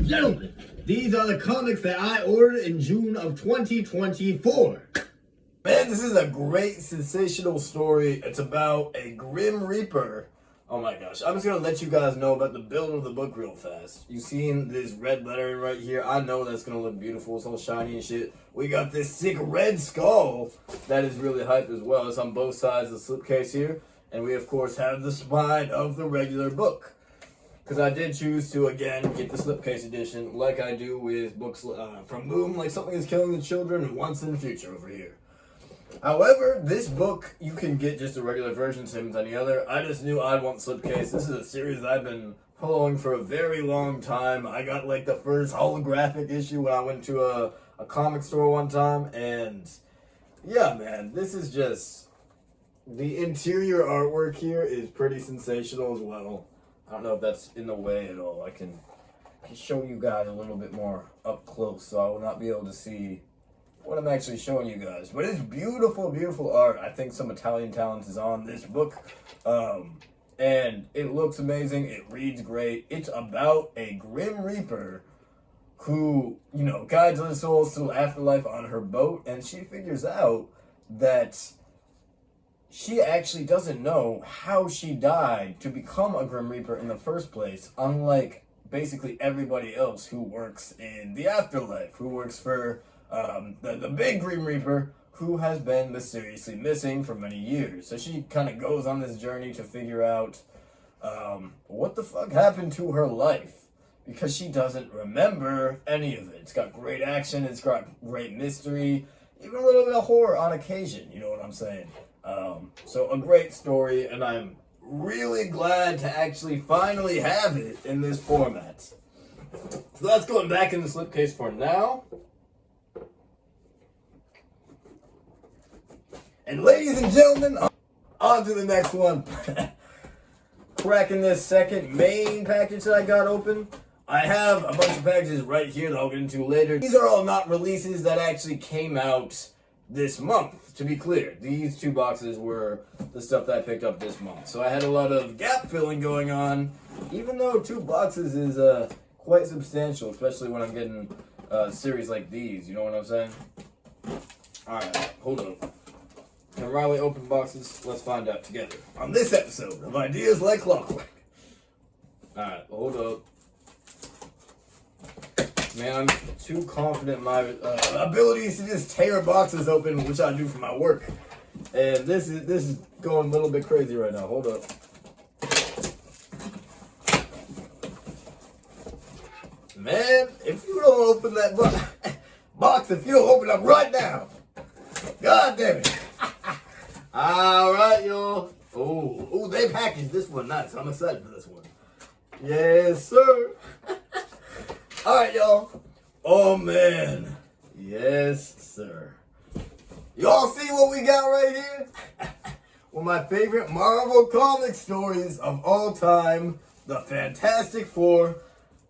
and gentlemen, these are the comics that I ordered in June of 2024. Man, this is a great, sensational story. It's about a Grim Reaper. Oh my gosh. I'm just going to let you guys know about the build of the book real fast. You seen this red lettering right here? I know that's going to look beautiful. It's all shiny and shit. We got this sick red skull that is really hype as well. It's on both sides of the slipcase here. And we, of course, have the spine of the regular book. Because I did choose to, again, get the slipcase edition like I do with books from Boom, like Something is Killing the Children Once in the Future over here. However, this book, you can get just a regular version, same as any other. I just knew I'd want slipcase. This is a series I've been following for a very long time. I got like the first holographic issue when I went to a comic store one time. And yeah, man, this is just... The interior artwork here is pretty sensational as well. I don't know if that's in the way at all. I can show you guys a little bit more up close, so I will not be able to see what I'm actually showing you guys. But it's beautiful, beautiful art. I think some Italian talent is on this book. And it looks amazing. It reads great. It's about a Grim Reaper who, you know, guides other souls to the afterlife on her boat. And she figures out that she actually doesn't know how she died to become a Grim Reaper in the first place, unlike basically everybody else who works in the afterlife, who works for the big Grim Reaper, who has been mysteriously missing for many years. So she kind of goes on this journey to figure out what the fuck happened to her life, because she doesn't remember any of it. It's got great action, it's got great mystery, even a little bit of horror on occasion, you know what I'm saying? So a great story, and I'm really glad to actually finally have it in this format. So that's going back in the slipcase for now. And ladies and gentlemen, on to the next one. Cracking this second main package that I got open. I have a bunch of packages right here that I'll get into later. These are all not releases that actually came out this month, to be clear. These two boxes were the stuff that I picked up this month. So I had a lot of gap filling going on, even though 2 boxes is quite substantial, especially when I'm getting a series like these, you know what I'm saying? Alright, hold on. Can Riley open boxes? Let's find out together on this episode of Ideas Like Clockwork. Alright, hold up. Man, I'm too confident in my abilities to just tear boxes open, which I do for my work. And this is going a little bit crazy right now. Hold up. Man, if you don't open that box, if you don't open up right now, God damn it. All right, y'all. Oh, they packaged this one nice. I'm excited for this one. Yes, sir. All right, y'all. Oh, man. Yes, sir. Y'all see what we got right here? One of my favorite Marvel comic stories of all time, the Fantastic Four.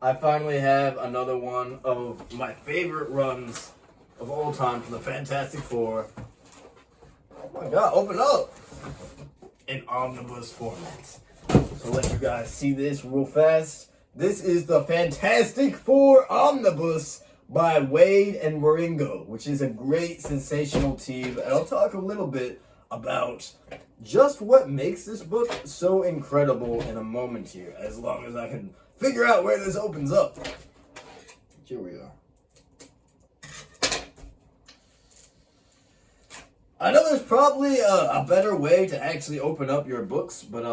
I finally have another one of my favorite runs of all time for the Fantastic Four. Oh my God, open up! In omnibus format. So let you guys see this real fast. This is the Fantastic Four Omnibus by Waid and Wieringo, which is a great, sensational team. And I'll talk a little bit about just what makes this book so incredible in a moment here, as long as I can figure out where this opens up. Here we are. I know there's probably a better way to actually open up your books, but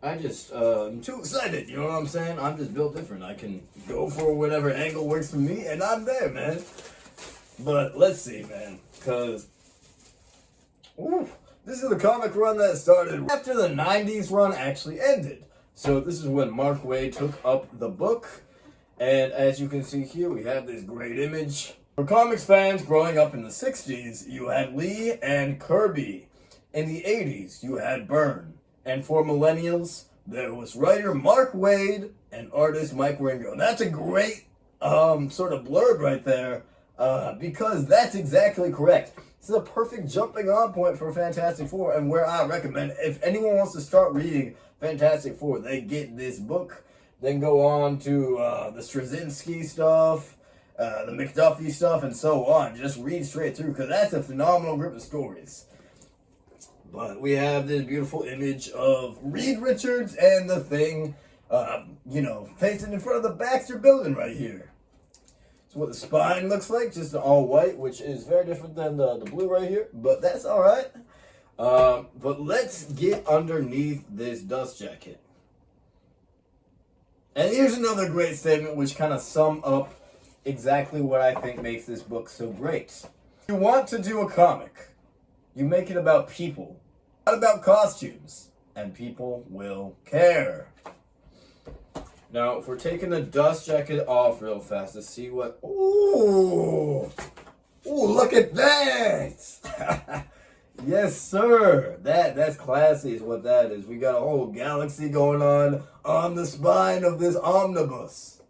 I'm too excited, you know what I'm saying? I'm just built different. I can go for whatever angle works for me, and I'm there, man. But let's see, man, because this is the comic run that started after the 90s run actually ended. So this is when Mark Waid took up the book, and as you can see here, we have this great image. For comics fans growing up in the 60s, you had Lee and Kirby. In the 80s, you had Byrne. And for millennials, there was writer Mark Waid and artist Mike Wieringo. And that's a great sort of blurb right there, because that's exactly correct. This is a perfect jumping on point for Fantastic Four, and where I recommend if anyone wants to start reading Fantastic Four, they get this book. then go on to the Straczynski stuff, the McDuffie stuff, and so on. Just read straight through, because that's a phenomenal group of stories. But we have this beautiful image of Reed Richards and the Thing, facing in front of the Baxter building right here. That's what the spine looks like, just all white, which is very different than the blue right here, but that's all right. But let's get underneath this dust jacket. And here's another great statement which kind of sum up exactly what I think makes this book so great. If you want to do a comic, you make it about people, not about costumes, and people will care. Now, if we're taking the dust jacket off real fast to see what... Ooh, look at that! Yes, sir. That's classy is what that is. We got a whole galaxy going on the spine of this omnibus.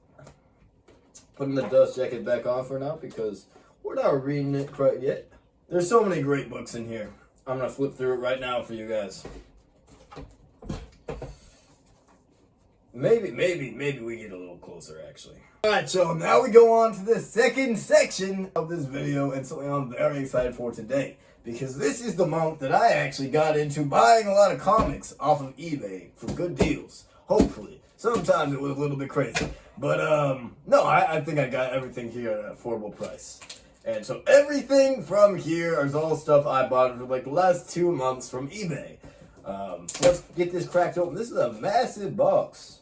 Putting the dust jacket back on for now because we're not reading it quite yet. There's so many great books in here. I'm going to flip through it right now for you guys. Maybe we get a little closer, actually. Alright, so now we go on to the second section of this video, and something I'm very excited for today. Because this is the month that I actually got into buying a lot of comics off of eBay for good deals. Hopefully. Sometimes it was a little bit crazy. But, no, I think I got everything here at an affordable price. And so everything from here is all stuff I bought for like the last 2 months from eBay. So let's get this cracked open. This is a massive box.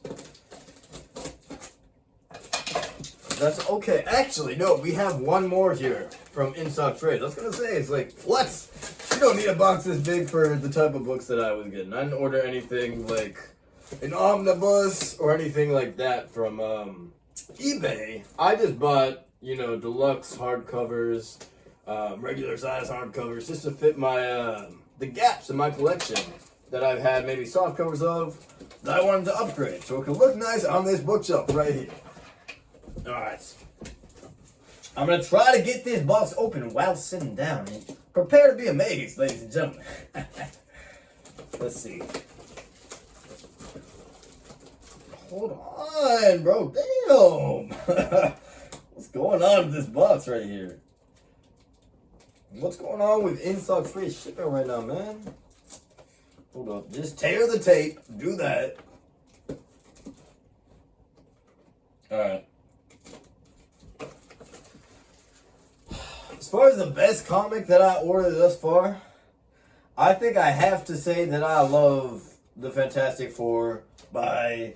That's okay. Actually, no, we have one more here from In Stock Trade. I was going to say, it's like, what? You don't need a box this big for the type of books that I was getting. I didn't order anything like an omnibus or anything like that from eBay. I just bought, deluxe hardcovers, regular size hardcovers, just to fit my the gaps in my collection that I've had maybe soft covers of that I wanted to upgrade so it could look nice on this bookshelf right here. Alright. I'm going to try to get this box open while sitting down. Prepare to be amazed, ladies and gentlemen. Let's see. Hold on, bro. Damn. What's going on with this box right here? What's going on with In Stock Trade shipping right now, man? Hold up. Just tear the tape. Do that. Alright. As far as the best comic that I ordered thus far, I think I have to say that I love The Fantastic Four by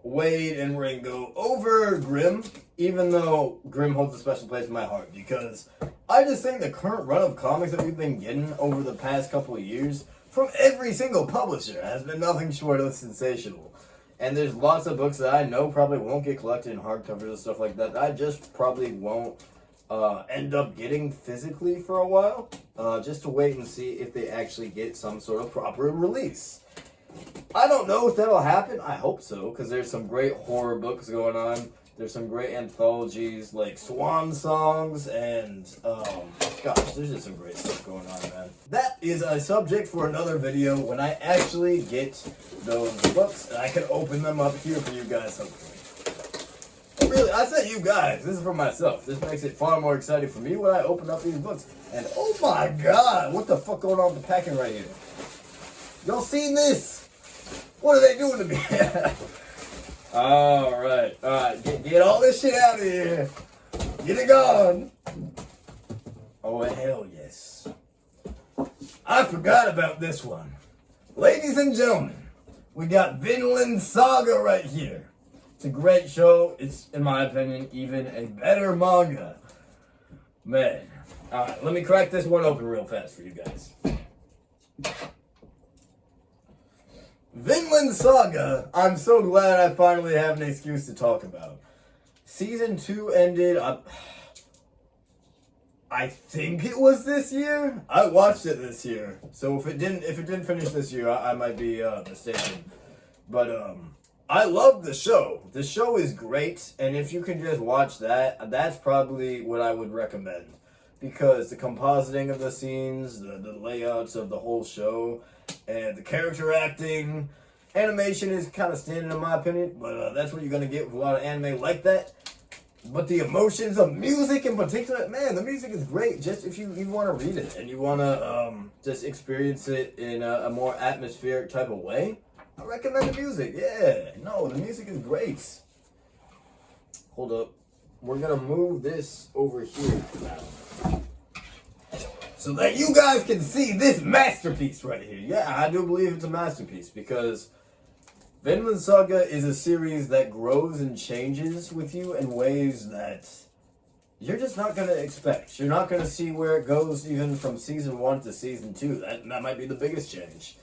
Wade and Ringo over Grimm, even though Grimm holds a special place in my heart, because I just think the current run of comics that we've been getting over the past couple of years from every single publisher has been nothing short of sensational. And there's lots of books that I know probably won't get collected in hardcovers and stuff like that. I just probably won't end up getting physically for a while, just to wait and see if they actually get some sort of proper release. I don't know if that'll happen. I hope so, because there's some great horror books going on. There's some great anthologies like Swan Songs and, gosh, there's just some great stuff going on, man. That is a subject for another video when I actually get those books and I can open them up here for you guys hopefully. Really, I said you guys. This is for myself. This makes it far more exciting for me when I open up these books. And oh my god, what the fuck going on with the packing right here? Y'all seen this? What are they doing to me? Alright, get all this shit out of here. Get it gone. Oh, hell yes. I forgot about this one. Ladies and gentlemen, we got Vinland Saga right here. It's a great show. It's, in my opinion, even a better manga. Man. Alright, let me crack this one open real fast for you guys. Vinland Saga, I'm so glad I finally have an excuse to talk about. Season 2 ended, I think it was this year? I watched it this year. So if it didn't finish this year, I might be mistaken. But I love the show. The show is great, and if you can just watch that, that's probably what I would recommend. Because the compositing of the scenes, the layouts of the whole show, and the character acting, Animation is kind of standard in my opinion, but that's what you're gonna get with a lot of anime like that. But the emotions of music in particular, man, the music is great. Just if you want to read it and you want to just experience it in a more atmospheric type of way, I recommend the music. Yeah, no, the music is great. Hold up. We're going to move this over here now, so that you guys can see this masterpiece right here. Yeah, I do believe it's a masterpiece because Vinland Saga is a series that grows and changes with you in ways that you're just not going to expect. You're not going to see where it goes even from season 1 to season 2. That might be the biggest change.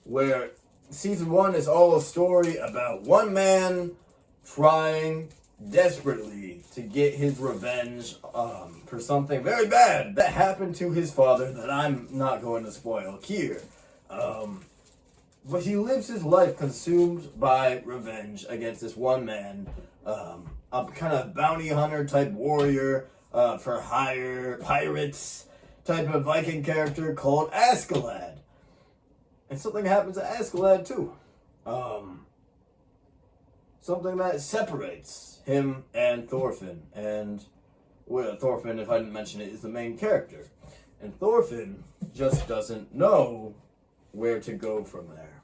Where season 1 is all a story about one man trying desperately to get his revenge for something very bad that happened to his father that I'm not going to spoil here. But he lives his life consumed by revenge against this one man, a kind of bounty hunter type warrior for hire, pirates type of Viking character called Askeladd. And something happens to Askeladd too. Something that separates him and Thorfinn. And well, Thorfinn, if I didn't mention it, is the main character. And Thorfinn just doesn't know where to go from there.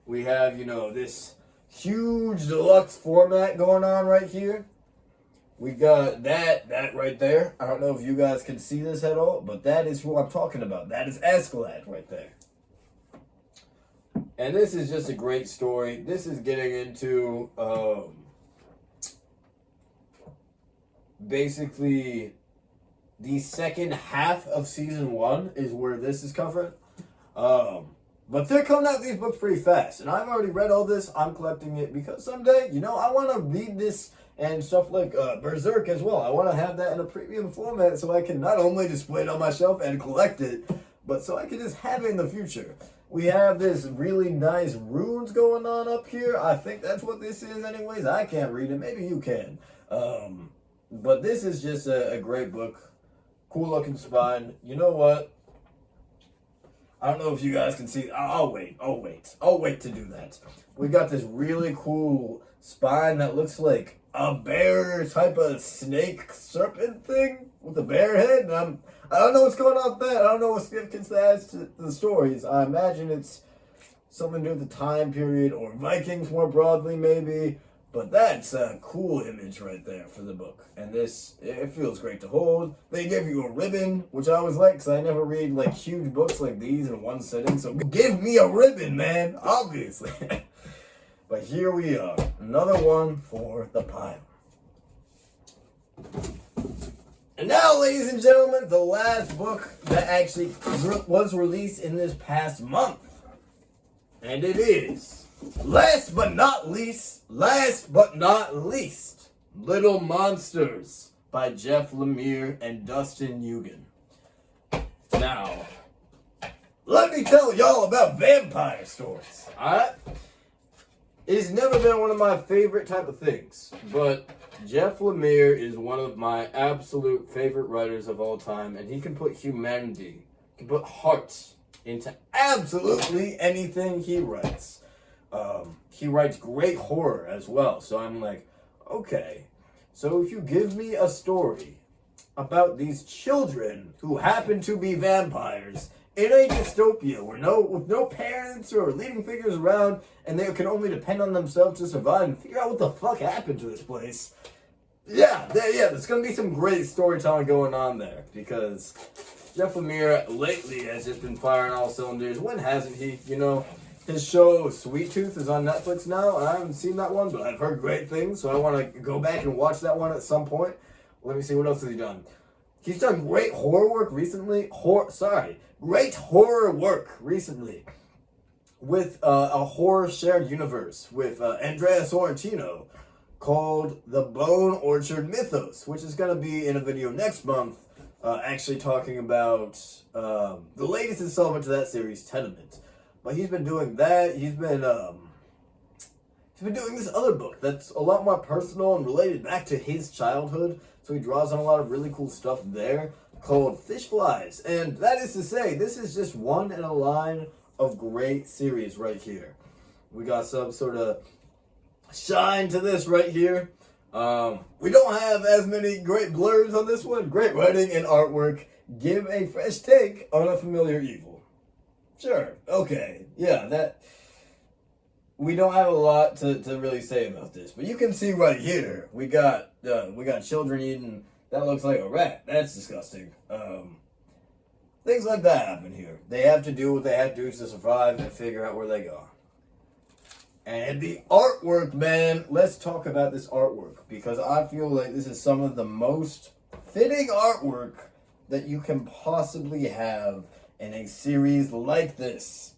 We have, this huge deluxe format going on right here. We got that right there. I don't know if you guys can see this at all, but that is who I'm talking about. That is Askeladd right there. And this is just a great story. This is getting into basically the second half of season 1 is where this is covering. But they're coming out with these books pretty fast. And I've already read all this. I'm collecting it because someday, I want to read this and stuff like Berserk as well. I want to have that in a premium format so I can not only display it on my shelf and collect it, but so I can just have it in the future. We have this really nice runes going on up here. I think that's what this is anyways. I can't read it. Maybe you can. But this is just a great book. Cool looking spine. You know what? I don't know if you guys can see. I'll wait to do that. We got this really cool spine that looks like a bear type of snake serpent thing with a bear head. And I don't know what's going on with that. I don't know what significance that adds to the stories. I imagine it's something to do with the time period or Vikings more broadly maybe. But that's a cool image right there for the book. And this, it feels great to hold. They give you a ribbon, which I always like because I never read like huge books like these in one sitting. So give me a ribbon, man, obviously. But here we are, another one for the pile. And now, ladies and gentlemen, the last book that actually was released in this past month. And it is... Last but not least, Little Monsters by Jeff Lemire and Dustin Eugen. Now, let me tell y'all about vampire stories, alright? It's never been one of my favorite type of things, but Jeff Lemire is one of my absolute favorite writers of all time, and he can put humanity, he can put heart into absolutely anything he writes. He writes great horror as well, so I'm like, okay, so if you give me a story about these children who happen to be vampires in a dystopia where with no parents or leading figures around, and they can only depend on themselves to survive and figure out what the fuck happened to this place, there's gonna be some great storytelling going on there, because Jeff Lemire lately has just been firing all cylinders. When hasn't he, His show Sweet Tooth is on Netflix now, and I haven't seen that one, but I've heard great things, so I want to go back and watch that one at some point. Let me see, what else has he done? He's done great horror work recently. Great horror work recently with a horror shared universe with Andrea Sorrentino called The Bone Orchard Mythos, which is going to be in a video next month, actually talking about the latest installment to that series, Tenement. But he's been doing that. He's been doing this other book that's a lot more personal and related back to his childhood. So he draws on a lot of really cool stuff there called Fish Flies. And that is to say, this is just one in a line of great series right here. We got some sort of shine to this right here. We don't have as many great blurbs on this one. Great writing and artwork. Give a fresh take on a familiar evil. Sure. Okay. Yeah, that... We don't have a lot to really say about this, but you can see right here, we got children eating, that looks like a rat. That's disgusting. Things like that happen here. They have to do what they have to do to survive and figure out where they go. And the artwork, man, let's talk about this artwork, because I feel like this is some of the most fitting artwork that you can possibly have in a series like this.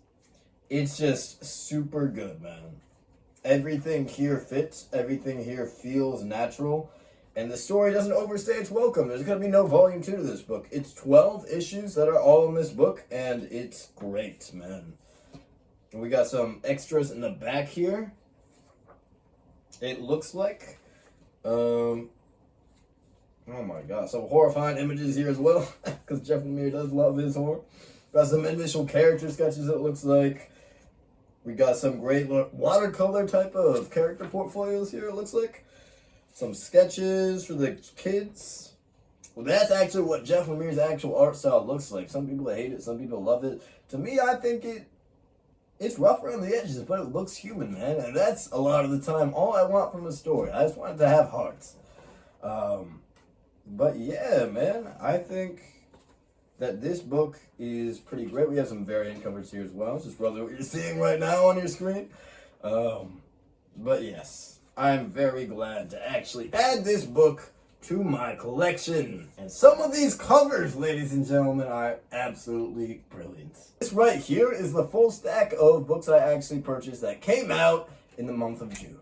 It's just super good, man. Everything here fits. Everything here feels natural. And the story doesn't overstay its welcome. There's going to be no volume 2 to this book. It's 12 issues that are all in this book, and it's great, man. And we got some extras in the back here. It looks like. Oh my god. Some horrifying images here as well, because Jeff Lemire does love his horror. Got some initial character sketches, it looks like. We got some great watercolor type of character portfolios here, it looks like. Some sketches for the kids. Well, that's actually what Jeff Lemire's actual art style looks like. Some people hate it, some people love it. To me, I think it's rough around the edges, but it looks human, man. And that's a lot of the time all I want from a story. I just want it to have hearts. But yeah, man, I think that this book is pretty great. We have some variant covers here as well, just roughly what you're seeing right now on your screen. But yes, I'm very glad to actually add this book to my collection. And some of these covers, ladies and gentlemen, are absolutely brilliant. This right here is the full stack of books I actually purchased that came out in the month of June.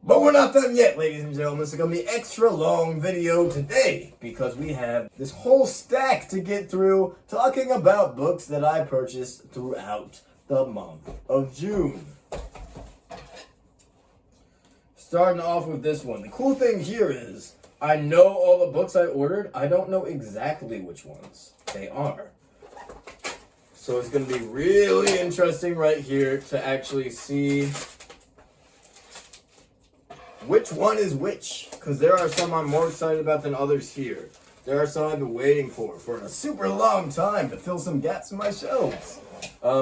But we're not done yet, ladies and gentlemen. It's going to be an extra long video today because we have this whole stack to get through talking about books that I purchased throughout the month of June. Starting off with this one. The cool thing here is I know all the books I ordered. I don't know exactly which ones they are. So it's going to be really interesting right here to actually see which one is which, because there are some I'm more excited about than others here. There are some I've been waiting for a super long time to fill some gaps in my shelves.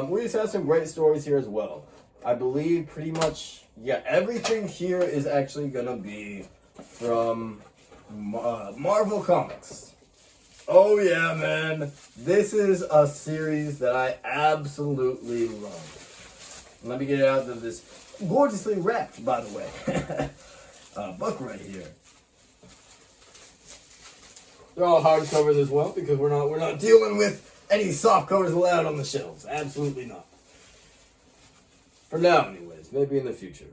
We just have some great stories here as well. I believe pretty much, yeah, everything here is actually going to be from Marvel Comics. Oh yeah, man. This is a series that I absolutely love. Let me get it out of this gorgeously wrapped, by the way. Book right here. They're all hardcovers as well because we're not dealing with any soft covers allowed on the shelves. Absolutely not. For now, anyways. Maybe in the future.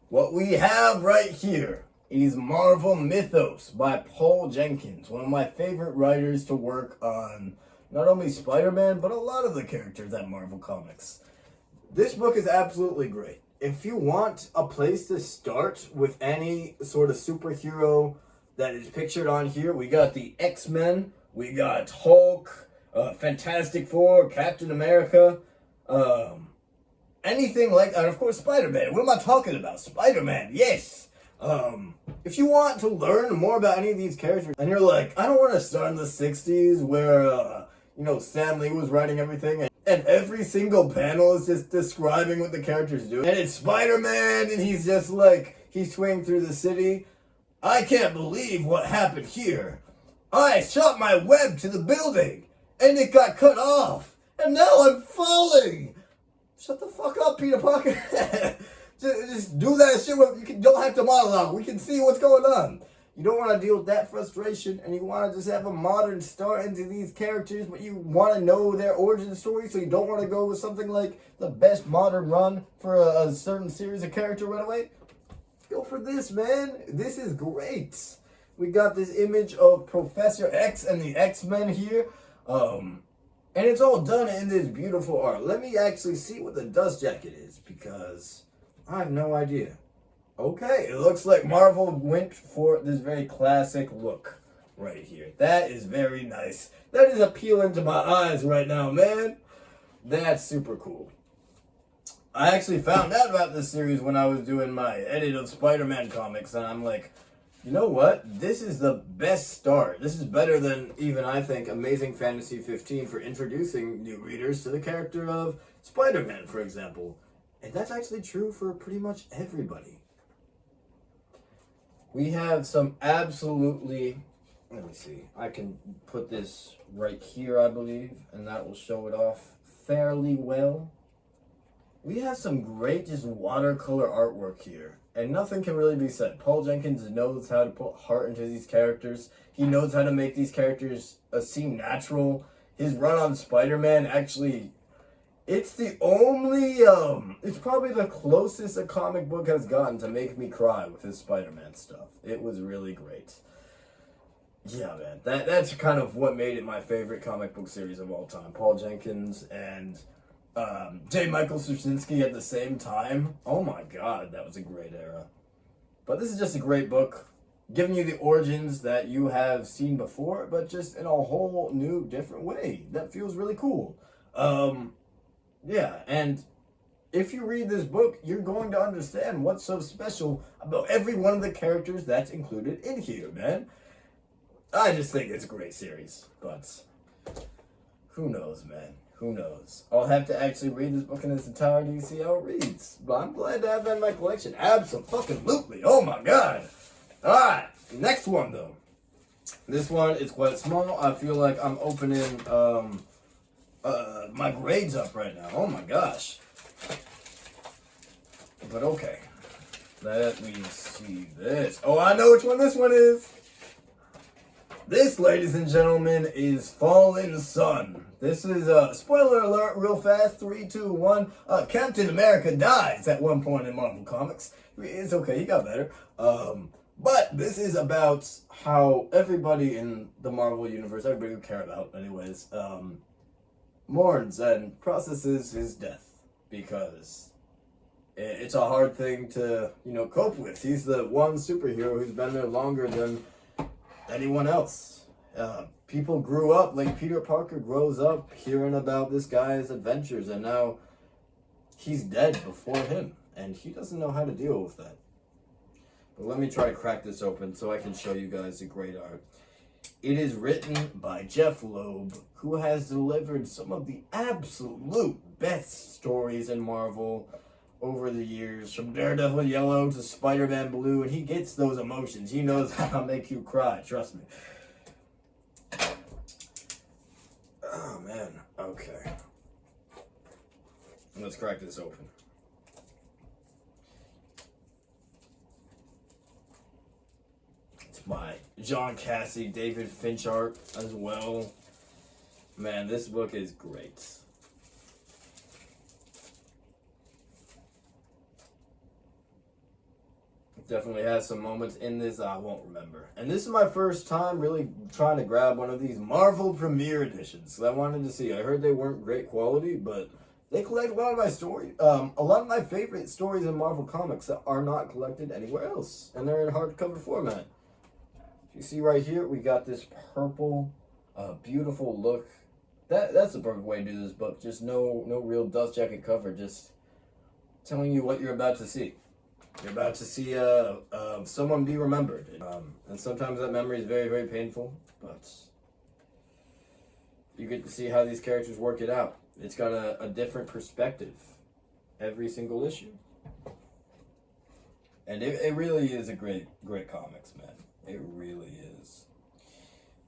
What we have right here is Marvel Mythos by Paul Jenkins, one of my favorite writers to work on not only Spider-Man, but a lot of the characters at Marvel Comics. This book is absolutely great. If you want a place to start with any sort of superhero that is pictured on here, we got the X-Men, we got Hulk, Fantastic Four, Captain America, anything like that. And of course, Spider-Man. What am I talking about? Spider-Man, yes. If you want to learn more about any of these characters, and you're like, I don't want to start in the 60s where, Stan Lee was writing everything, and every single panel is just describing what the characters do. And it's Spider-Man, and he's just like, he's swinging through the city. I can't believe what happened here. I shot my web to the building, and it got cut off. And now I'm falling. Shut the fuck up, Peter Parker. just do that shit. You don't have to monologue. We can see what's going on. You don't want to deal with that frustration, and you want to just have a modern start into these characters, but you want to know their origin story, so you don't want to go with something like the best modern run for a certain series of character right away. Go for this, man. This is great. We got this image of Professor X and the X-Men here, and it's all done in this beautiful art. Let me actually see what the dust jacket is, because I have no idea. Okay, it looks like Marvel went for this very classic look right here. That is very nice. That is appealing to my eyes right now, man. That's super cool. I actually found out about this series when I was doing my edit of Spider-Man comics, and I'm like, you know what? This is the best start. This is better than even, I think, Amazing Fantasy 15 for introducing new readers to the character of Spider-Man, for example. And that's actually true for pretty much everybody. We have some absolutely... Let me see. I can put this right here, I believe, and that will show it off fairly well. We have some great just watercolor artwork here, and nothing can really be said. Paul Jenkins knows how to put heart into these characters. He knows how to make these characters seem natural. His run on Spider-Man actually, it's the only, it's probably the closest a comic book has gotten to make me cry with his Spider-Man stuff. It was really great. Yeah, man, that's kind of what made it my favorite comic book series of all time. Paul Jenkins and J. Michael Straczynski at the same time. Oh my god, that was a great era. But this is just a great book, giving you the origins that you have seen before, but just in a whole new, different way. That feels really cool. Yeah, and if you read this book, you're going to understand what's so special about every one of the characters that's included in here, man. I just think it's a great series, but who knows, man? Who knows? I'll have to actually read this book in its entirety to see how it reads. But I'm glad to have that in my collection. Absolutely. Oh my god. Alright, next one though. This one is quite small. I feel like I'm opening my grades up right now. Oh my gosh. But okay. Let me see this. Oh, I know which one this one is. This, ladies and gentlemen, is Fallen Sun. This is a spoiler alert real fast. 3, 2, 1. Captain America dies at one point in Marvel Comics. It's okay, he got better. But this is about how everybody in the Marvel Universe, everybody who care about anyways, mourns and processes his death. Because it's a hard thing to, cope with. He's the one superhero who's been there longer than anyone else. People grew up, like Peter Parker grows up hearing about this guy's adventures, and now he's dead before him, and he doesn't know how to deal with that. But let me try to crack this open so I can show you guys the great art. It is written by Jeff Loeb, who has delivered some of the absolute best stories in Marvel over the years, from Daredevil Yellow to Spider-Man Blue, and he gets those emotions. He knows how to make you cry, trust me. Oh, man. Okay. Let's crack this open. It's by John Cassie, David Finch art as well. Man, this book is great. Definitely has some moments in this I won't remember. And this is my first time really trying to grab one of these Marvel Premiere Editions. I wanted to see. I heard they weren't great quality, but they collect a lot of my story. A lot of my favorite stories in Marvel Comics that are not collected anywhere else. And they're in hardcover format. You see right here, we got this purple, beautiful look. That's the perfect way to do this book. Just no real dust jacket cover. Just telling you what you're about to see. You're about to see someone be remembered. And sometimes that memory is very, very painful, but you get to see how these characters work it out. It's got a different perspective every single issue. And it really is a great comics, man. It really is.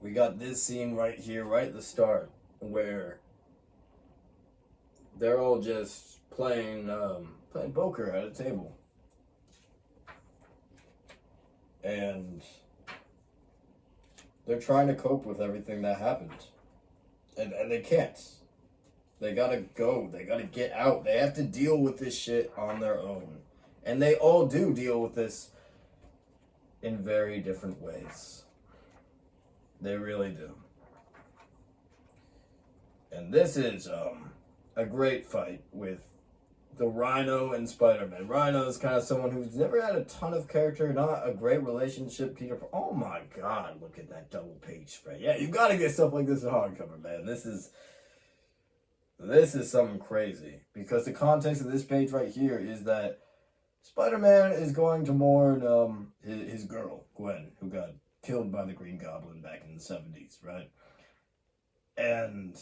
We got this scene right here, right at the start, where they're all just playing poker at a table. And they're trying to cope with everything that happened. And they can't. They gotta go. They gotta get out. They have to deal with this shit on their own. And they all do deal with this in very different ways. They really do. And this is a great fight with the Rhino and Spider-Man. Rhino is kind of someone who's never had a ton of character, not a great relationship. Oh my god, look at that double page spread. Yeah, you gotta get stuff like this in hardcover, man. This This is something crazy. Because the context of this page right here is that Spider-Man is going to mourn his girl, Gwen, who got killed by the Green Goblin back in the 70s, right? And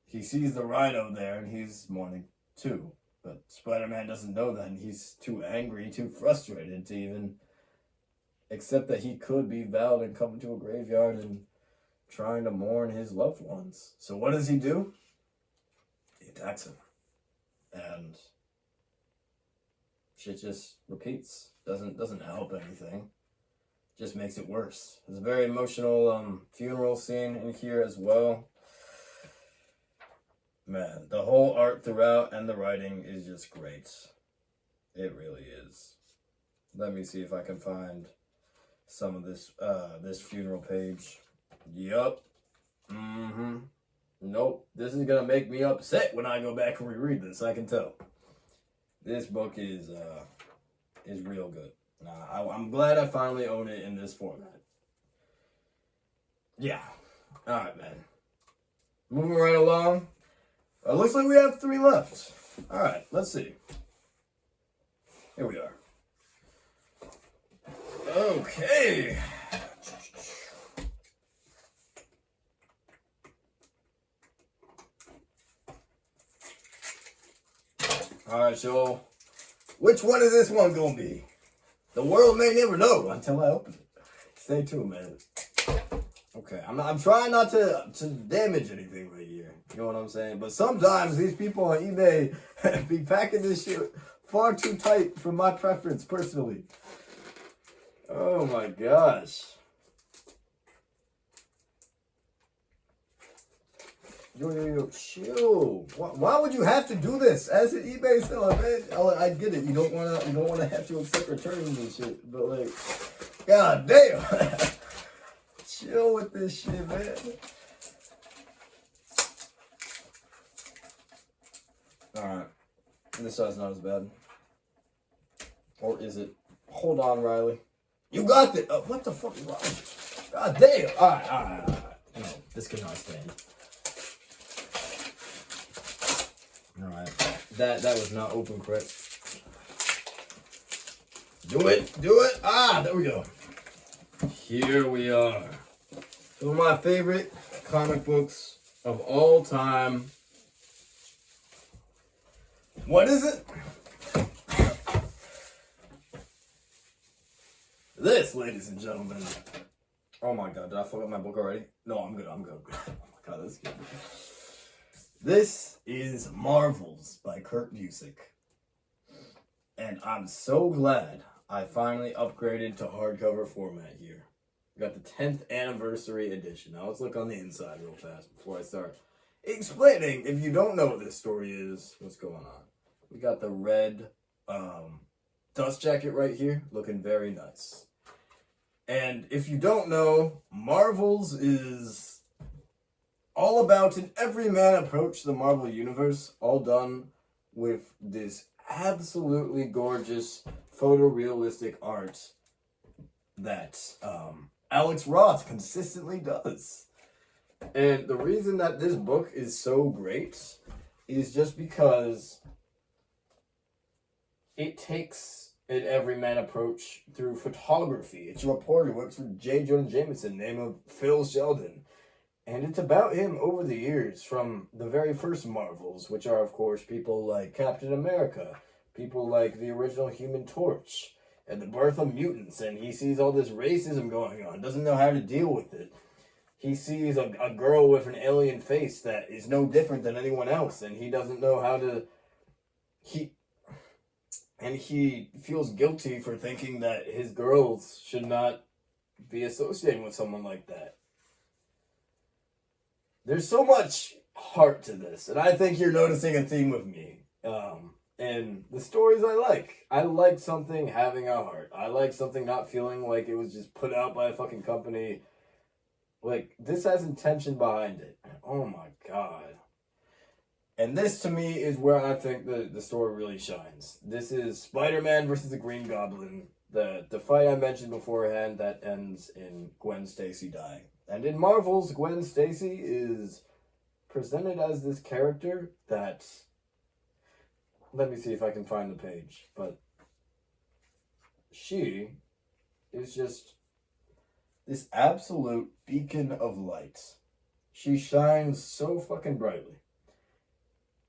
he sees the Rhino there, and he's mourning too. But Spider-Man doesn't know that, and he's too angry, too frustrated to even accept that he could be Val and come to a graveyard and trying to mourn his loved ones. So what does he do? He attacks him. And shit just repeats. Doesn't help anything. Just makes it worse. There's a very emotional funeral scene in here as well. Man, the whole art throughout and the writing is just great. It really is. Let me see if I can find some of this this funeral page. Yup. Nope. This is gonna make me upset when I go back and reread this, I can tell. This book is real good. I'm glad I finally own it in this format. Yeah. Alright, man. Moving right along. Looks like we have 3 left. Alright, let's see. Here we are. Okay. Alright, so which one is this one gonna be? The world may never know until I open it. Stay tuned, man. Okay, I'm trying not to damage anything right here. You know what I'm saying? But sometimes these people on eBay be packing this shit far too tight for my preference, personally. Oh my gosh. Yo, chill. Why would you have to do this as an eBay seller, man? I get it. You don't wanna have to accept returns and shit. But like, god damn. Chill with this shit, man. Alright. This side's not as bad. Or is it? Hold on, Riley. You got this. What the fuck is wrong? God damn. Alright. No, this cannot stand. Alright. That was not open correct. Do it. There we go. Here we are. One of my favorite comic books of all time. What is it? This, ladies and gentlemen. Oh my god, did I fuck up my book already? No, I'm good. Oh my god, that's good. This is Marvels by Kurt Busiek. And I'm so glad I finally upgraded to hardcover format here. We got the 10th anniversary edition. Now let's look on the inside real fast before I start explaining. If you don't know what this story is, what's going on. We got the red dust jacket right here, looking very nice. And if you don't know, Marvels is all about an everyman approach to the Marvel Universe, all done with this absolutely gorgeous photorealistic art that Alex Ross consistently does. And the reason that this book is so great is just because it takes an everyman approach through photography. It's a reporter who works for J. Jonah Jameson, name of Phil Sheldon. And it's about him over the years, from the very first Marvels, which are, of course, people like Captain America, people like the original Human Torch, and the birth of mutants, and he sees all this racism going on, doesn't know how to deal with it. He sees a girl with an alien face that is no different than anyone else, and he doesn't know how to... He feels guilty for thinking that his girls should not be associating with someone like that. There's so much heart to this, and I think you're noticing a theme with me. And the stories I like. I like something having a heart. I like something not feeling like it was just put out by a fucking company. Like, this has intention behind it. Oh my god. And this, to me, is where I think the story really shines. This is Spider-Man versus the Green Goblin. The fight I mentioned beforehand that ends in Gwen Stacy dying. And in Marvel's, Gwen Stacy is presented as this character that, let me see if I can find the page, but she is just this absolute beacon of light. She shines so fucking brightly.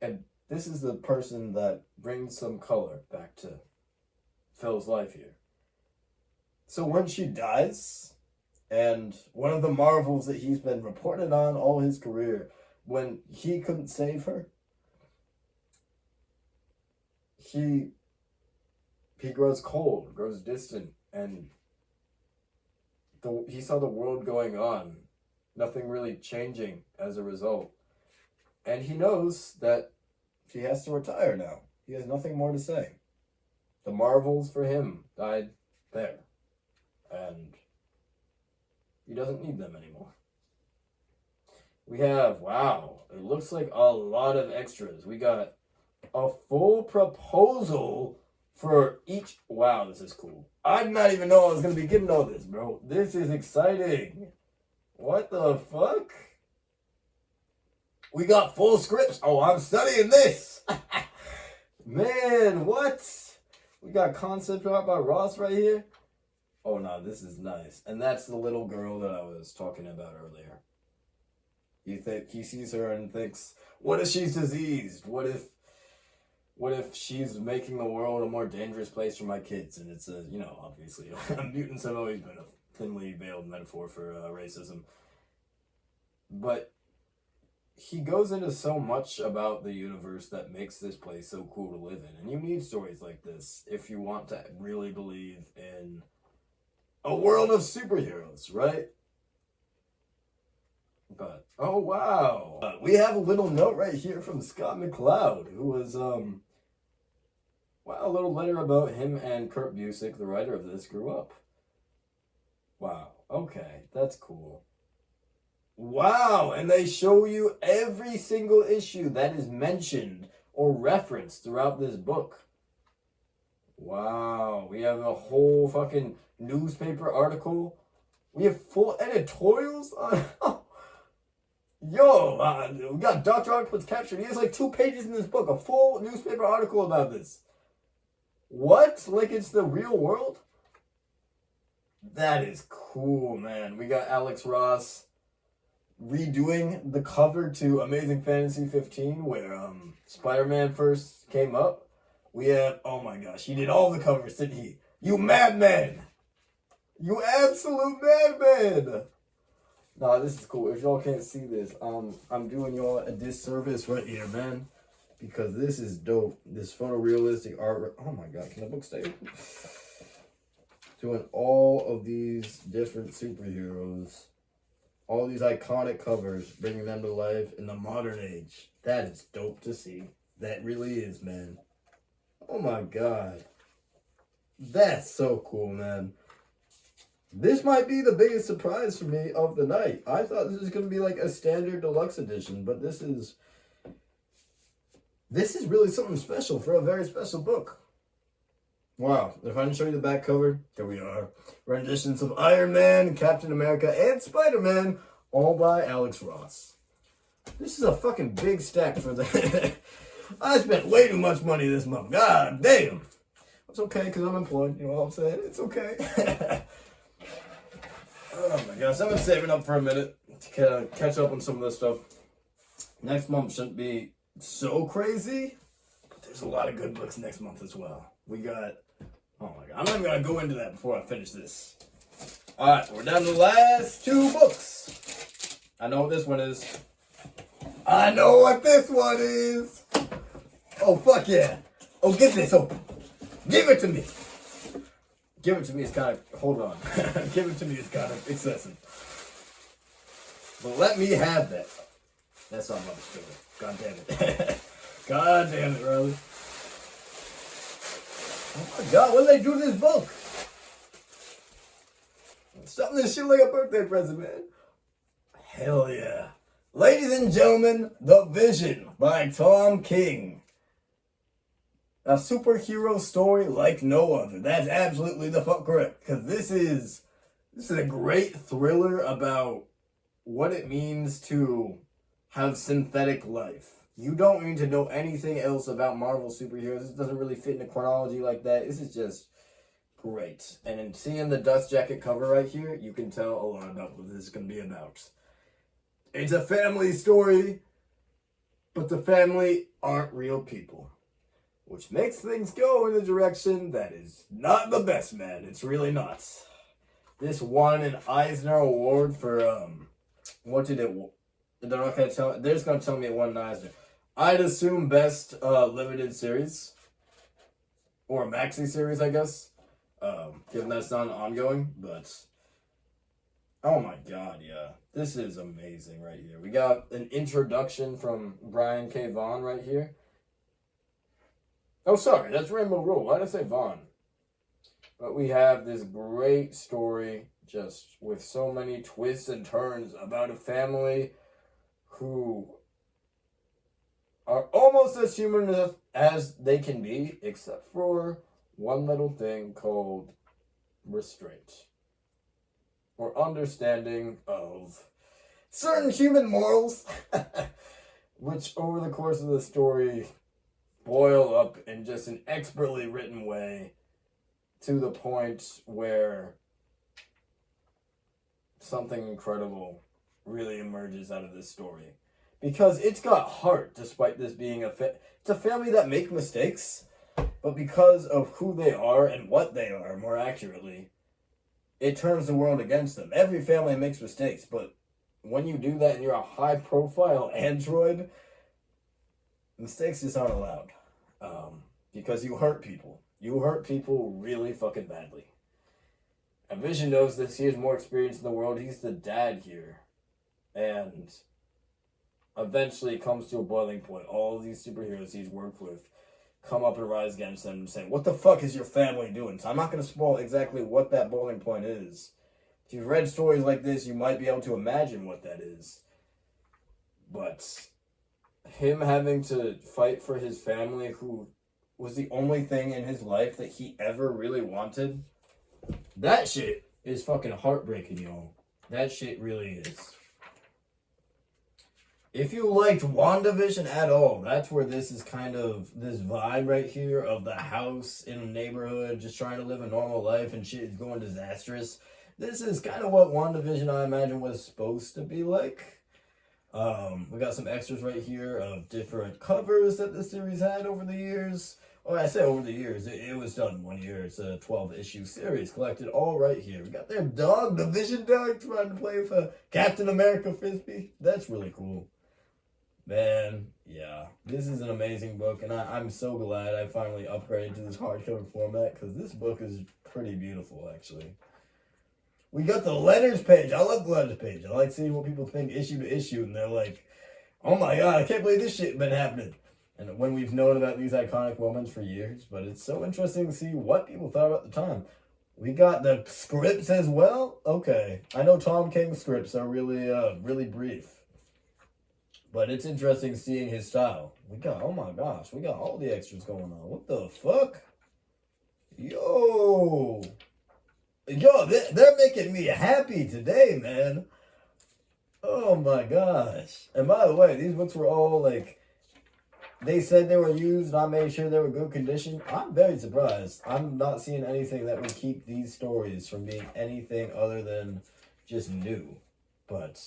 And this is the person that brings some color back to Phil's life here. So when she dies, and one of the marvels that he's been reported on all his career, when he couldn't save her, he grows cold, grows distant, and he saw the world going on, nothing really changing as a result. And he knows that he has to retire now. He has nothing more to say. The marvels for him died there. And he doesn't need them anymore. We have, wow, it looks like a lot of extras. We got a full proposal for each. Wow, this is cool. I did not even know I was going to be getting all this, bro. This is exciting. What the fuck? We got full scripts. Oh, I'm studying this. Man, what? We got concept art by Ross right here. Oh, no, this is nice. And that's the little girl that I was talking about earlier. You think he sees her and thinks, what if she's diseased? What if she's making the world a more dangerous place for my kids? And it's a, obviously, mutants have always been a thinly veiled metaphor for racism. But he goes into so much about the universe that makes this place so cool to live in. And you need stories like this if you want to really believe in a world of superheroes, right? But, oh wow. We have a little note right here from Scott McCloud, who was, a little letter about him and Kurt Busiek, the writer of this, grew up. Wow, okay, that's cool. Wow, and they show you every single issue that is mentioned or referenced throughout this book. Wow, we have a whole fucking newspaper article. We have full editorials on... Yo, we got Dr. Octopus captured. He has like 2 pages in this book, a full newspaper article about this. What? Like it's the real world? That is cool, man. We got Alex Ross redoing the cover to Amazing Fantasy 15, where Spider-Man first came up. We have, oh my gosh, he did all the covers, didn't he? You madman! You absolute madman! Nah, this is cool. If y'all can't see this, I'm doing y'all a disservice right here, man. Because this is dope. This photorealistic art. Oh my god, can the book stay? Doing all of these different superheroes. All these iconic covers, bringing them to life in the modern age. That is dope to see. That really is, man. Oh my god. That's so cool, man. This might be the biggest surprise for me of the night. I thought this was going to be like a standard deluxe edition, but this is really something special for a very special book. Wow, if I can show you the back cover, there we are. Renditions of Iron Man, Captain America, and Spider-Man, all by Alex Ross. This is a fucking big stack for the... I spent way too much money this month. God damn. It's okay, because I'm employed, you know what I'm saying? It's okay. Oh my gosh, I've been saving up for a minute to catch up on some of this stuff. Next month shouldn't be so crazy, but there's a lot of good books next month as well. We got, oh my god, I'm not even going to go into that before I finish this. Alright, we're down to the last 2 books. I know what this one is. I know what this one is. Oh, fuck yeah. Oh, get this open. Give it to me. Give it to me is kind of, hold on. Give it to me is kind of excessive. But let me have that. That's not much to it. God damn it. God damn it, Riley. Oh my god, what did they do to this book? Something this shit like a birthday present, man. Hell yeah. Ladies and gentlemen, The Vision by Tom King. A superhero story like no other. That's absolutely the fuck correct. Because this is a great thriller about what it means to have synthetic life. You don't need to know anything else about Marvel superheroes. This doesn't really fit in a chronology like that. This is just great. And in seeing the Dust Jacket cover right here, you can tell a lot about what this is going to be about. It's a family story, but the family aren't real people. Which makes things go in a direction that is not the best, man. It's really not. This won an Eisner Award for, what did it, they're not going to tell, they're just going to tell me it won an Eisner. I'd assume best limited series. Or maxi series, I guess. Given that's not ongoing, but oh my god, yeah. This is amazing right here. We got an introduction from Brian K. Vaughan right here. Oh, sorry, that's Rainbow Rule. Why did I say Vaughn? But we have this great story, just with so many twists and turns about a family who are almost as human as they can be, except for one little thing called restraint. Or understanding of certain human morals, which over the course of the story boil up in just an expertly written way to the point where something incredible really emerges out of this story. Because it's got heart, despite this being it's a family that make mistakes, but because of who they are and what they are, more accurately, it turns the world against them. Every family makes mistakes, but when you do that and you're a high-profile android, mistakes just aren't allowed. Because you hurt people. You hurt people really fucking badly. And Vision knows this. He has more experience in the world. He's the dad here. And eventually it comes to a boiling point. All of these superheroes he's worked with come up and rise against him and say, what the fuck is your family doing? So I'm not going to spoil exactly what that boiling point is. If you've read stories like this, you might be able to imagine what that is. But him having to fight for his family, who was the only thing in his life that he ever really wanted, that shit is fucking heartbreaking, y'all. That shit really is. If you liked WandaVision at all, that's where this is kind of, this vibe right here of the house in a neighborhood just trying to live a normal life and shit is going disastrous. This is kind of what WandaVision, I imagine, was supposed to be like. We got some extras right here of different covers that the series had over the years. Oh, I say over the years, it was done 1 year. It's a 12-issue series collected all right here. We got their dog, the Vision dog, trying to play with Captain America Frisbee. That's really cool. Man, yeah, this is an amazing book, and I'm so glad I finally upgraded to this hardcover format, because this book is pretty beautiful, actually. We got the letters page. I love the letters page. I like seeing what people think issue to issue, and they're like, oh my god, I can't believe this shit been happening. And when we've known about these iconic moments for years, but it's so interesting to see what people thought about the time. We got the scripts as well. Okay, I know Tom King's scripts are really brief. But it's interesting seeing his style. We got, oh my gosh, we got all the extras going on. What the fuck? Yo, they're making me happy today, man. Oh my gosh. And by the way, these books were all like, they said they were used, and I made sure they were good condition. I'm very surprised. I'm not seeing anything that would keep these stories from being anything other than just new. But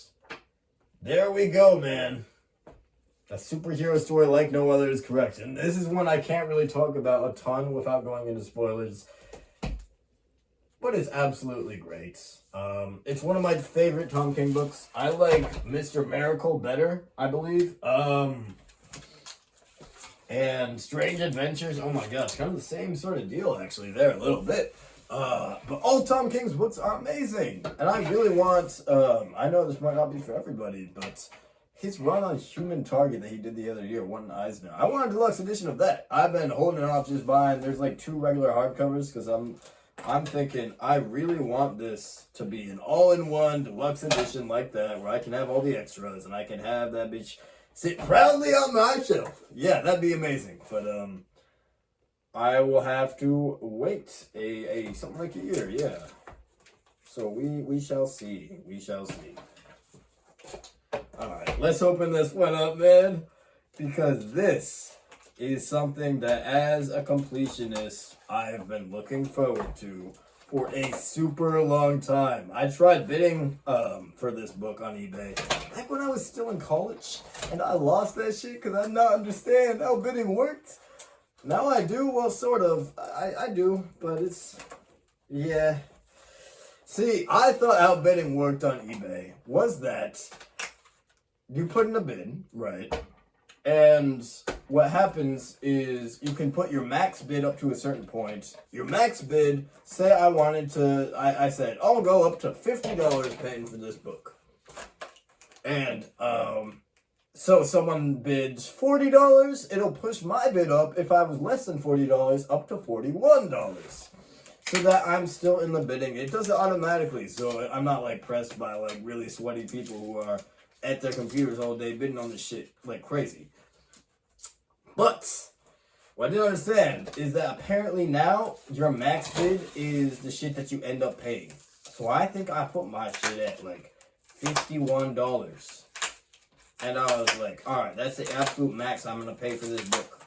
there we go, man. A superhero story like no other is correct. And this is one I can't really talk about a ton without going into spoilers. But it's absolutely great. It's one of my favorite Tom King books. I like Mr. Miracle better, I believe. And Strange Adventures, oh my gosh, kind of the same sort of deal actually there a little bit. But all Tom King's books are amazing. And I really want, I know this might not be for everybody, but his run on Human Target that he did the other year won an Eisner. I want a deluxe edition of that. I've been holding off just buying, there's like 2 regular hardcovers because I'm thinking I really want this to be an all-in-one deluxe edition like that where I can have all the extras and I can have that bitch sit proudly on my shelf. Yeah, that'd be amazing. But I will have to wait a something like a year, yeah. So we shall see. We shall see. Alright, let's open this one up, man. Because this is something that, as a completionist, I've been looking forward to for a super long time. I tried bidding for this book on eBay back when I was still in college, and I lost that shit because I did not understand how bidding worked. Now I do, well, sort of. I do, but it's, yeah. See, I thought how bidding worked on eBay was that you put in a bid, right? And what happens is you can put your max bid up to a certain point. Your max bid, say I said, I'll go up to $50 paying for this book. And, so someone bids $40, it'll push my bid up, if I was less than $40, up to $41. So that I'm still in the bidding. It does it automatically, so I'm not like pressed by like really sweaty people who are at their computers all day bidding on this shit like crazy. But what I didn't understand is that apparently now your max bid is the shit that you end up paying. So I think I put my shit at like $51. And I was like, alright, that's the absolute max I'm gonna pay for this book.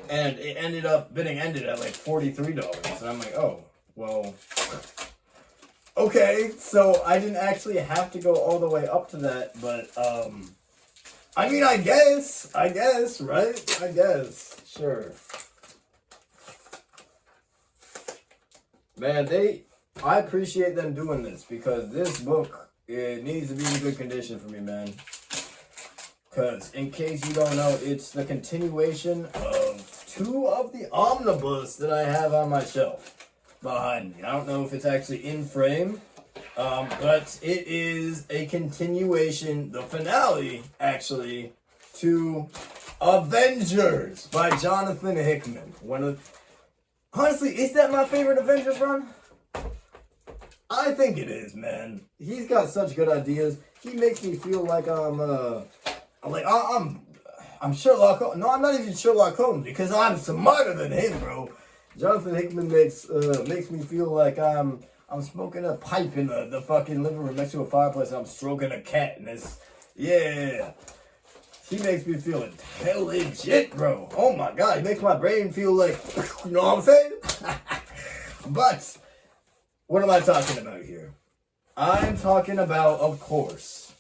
And it ended up, bidding ended at like $43. And I'm like, oh, well, okay, so I didn't actually have to go all the way up to that, but, I mean, I guess, right? I guess, sure. Man, I appreciate them doing this, because this book, it needs to be in good condition for me, man. Because, in case you don't know, it's the continuation of 2 of the omnibus that I have on my shelf behind me. I don't know if it's actually in frame, but it is a continuation, the finale, actually, to Avengers by Jonathan Hickman. Honestly, is that my favorite Avengers run? I think it is, man. He's got such good ideas. He makes me feel like I'm Sherlock Holmes. No, I'm not even Sherlock Holmes because I'm smarter than him, bro. Jonathan Hickman makes me feel like I'm smoking a pipe in the fucking living room next to a fireplace and I'm stroking a cat and it's, yeah. He makes me feel intelligent, bro. Oh my god, he makes my brain feel like, you know what I'm saying? But, what am I talking about here? I'm talking about, of course,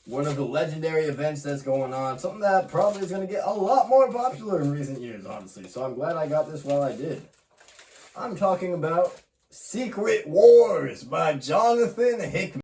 one of the legendary events that's going on. Something that probably is going to get a lot more popular in recent years, honestly. So I'm glad I got this while I did. I'm talking about Secret Wars by Jonathan Hickman.